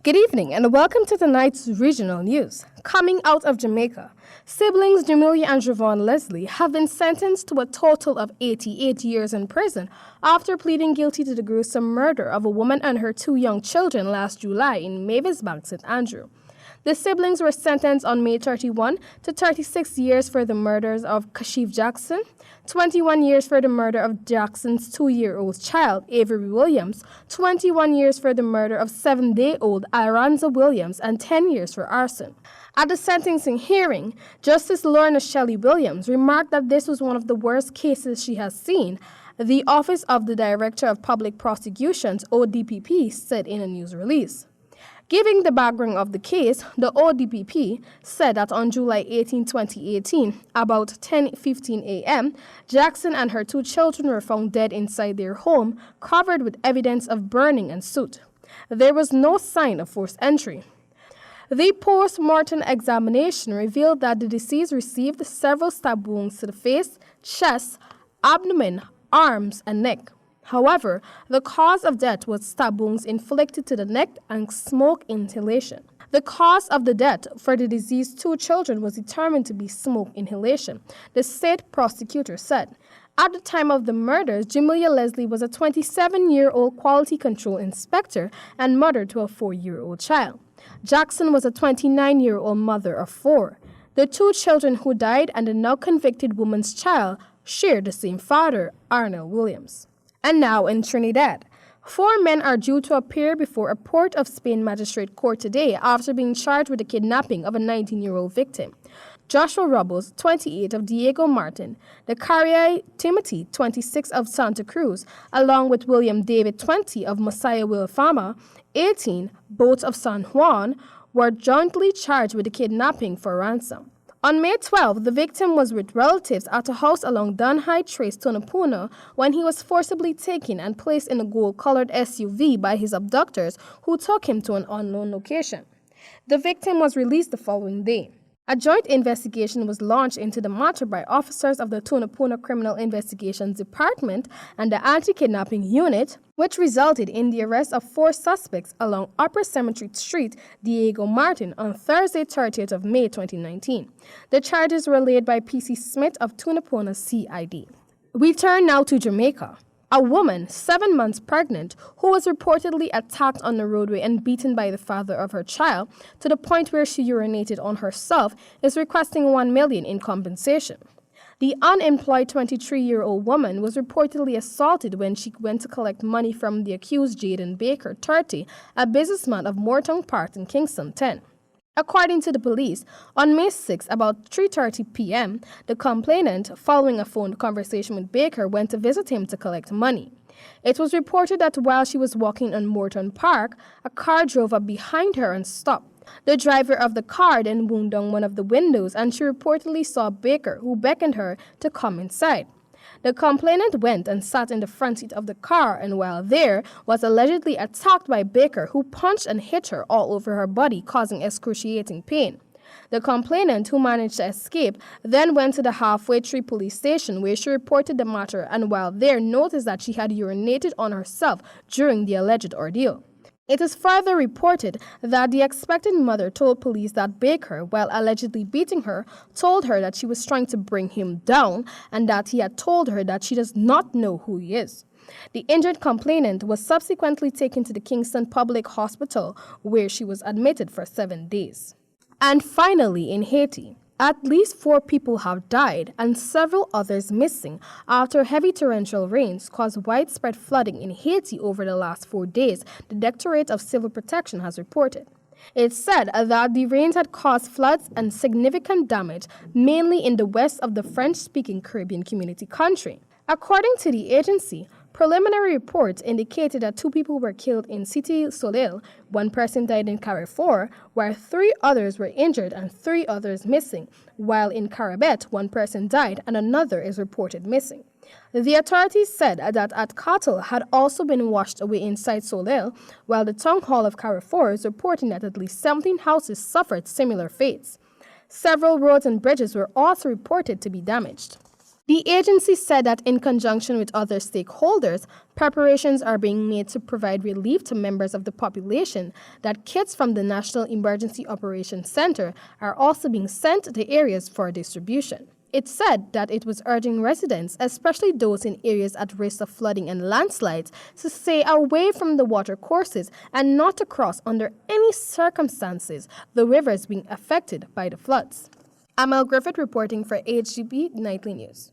Good evening and welcome to tonight's regional news. Coming out of Jamaica, siblings Jamelia and Javon Leslie have been sentenced to a total of 88 years in prison after pleading guilty to the gruesome murder of a woman and her two young children last July in Mavis Bank, St. Andrew. The siblings were sentenced on May 31 to 36 years for the murders of Kashif Jackson, 21 years for the murder of Jackson's 2-year-old child, Avery Williams, 21 years for the murder of 7-day-old Iranza Williams, and 10 years for arson. At the sentencing hearing, Justice Lorna Shelley Williams remarked that this was one of the worst cases she has seen. The Office of the Director of Public Prosecutions, ODPP, said in a news release. Giving the background of the case, the ODPP said that on July 18, 2018, about 10:15 a.m., Jackson and her two children were found dead inside their home, covered with evidence of burning and soot. There was no sign of forced entry. The post-mortem examination revealed that the deceased received several stab wounds to the face, chest, abdomen, arms, and neck. However, the cause of death was stab wounds inflicted to the neck and smoke inhalation. The cause of the death for the deceased two children was determined to be smoke inhalation, the state prosecutor said. At the time of the murders, Jamelia Leslie was a 27-year-old quality control inspector and mother to a 4-year-old child. Jackson was a 29-year-old mother of 4. The two children who died and the now convicted woman's child shared the same father, Arnell Williams. And now in Trinidad, 4 men are due to appear before a Port of Spain magistrate court today after being charged with the kidnapping of a 19-year-old victim. Joshua Robles, 28, of Diego Martin, the Carrier Timothy, 26, of Santa Cruz, along with William David, 20, of Messiah Wilfama, 18, both of San Juan, were jointly charged with the kidnapping for ransom. On May 12, the victim was with relatives at a house along Dunhigh Trace, Tunapuna, when he was forcibly taken and placed in a gold-colored SUV by his abductors, who took him to an unknown location. The victim was released the following day. A joint investigation was launched into the matter by officers of the Tunapuna Criminal Investigations Department and the Anti-Kidnapping Unit, which resulted in the arrest of 4 suspects along Upper Cemetery Street, Diego Martin, on Thursday, 30th of May 2019. The charges were laid by P.C. Smith of Tunapuna CID. We turn now to Jamaica. A woman, 7 months pregnant, who was reportedly attacked on the roadway and beaten by the father of her child to the point where she urinated on herself, is requesting $1 million in compensation. The unemployed 23-year-old woman was reportedly assaulted when she went to collect money from the accused Jaden Baker, 30, a businessman of Moortown Park in Kingston, 10. According to the police, on May 6, about 3:30 p.m., the complainant, following a phone conversation with Baker, went to visit him to collect money. It was reported that while she was walking on Moortown Park, a car drove up behind her and stopped. The driver of the car then wound down one of the windows, and she reportedly saw Baker, who beckoned her to come inside. The complainant went and sat in the front seat of the car, and while there, was allegedly attacked by Baker, who punched and hit her all over her body, causing excruciating pain. The complainant, who managed to escape, then went to the Halfway Tree police station, where she reported the matter, and while there, noticed that she had urinated on herself during the alleged ordeal. It is further reported that the expectant mother told police that Baker, while allegedly beating her, told her that she was trying to bring him down and that he had told her that she does not know who he is. The injured complainant was subsequently taken to the Kingston Public Hospital, where she was admitted for 7 days. And finally, in Haiti, at least 4 people have died and several others missing after heavy torrential rains caused widespread flooding in Haiti over the last 4 days, the Directorate of Civil Protection has reported. It said that the rains had caused floods and significant damage, mainly in the west of the French-speaking Caribbean Community country. According to the agency, preliminary reports indicated that 2 people were killed in Cité Soleil, 1 person died in Carrefour, while 3 others were injured and 3 others missing, while in Carabet, 1 person died and another is reported missing. The authorities said that cattle had also been washed away inside Soleil, while the town hall of Carrefour is reporting that at least 17 houses suffered similar fates. Several roads and bridges were also reported to be damaged. The agency said that in conjunction with other stakeholders, preparations are being made to provide relief to members of the population, that kits from the National Emergency Operations Center are also being sent to areas for distribution. It said that it was urging residents, especially those in areas at risk of flooding and landslides, to stay away from the watercourses and not to cross under any circumstances the rivers being affected by the floods. Amal Griffith reporting for HGB Nightly News.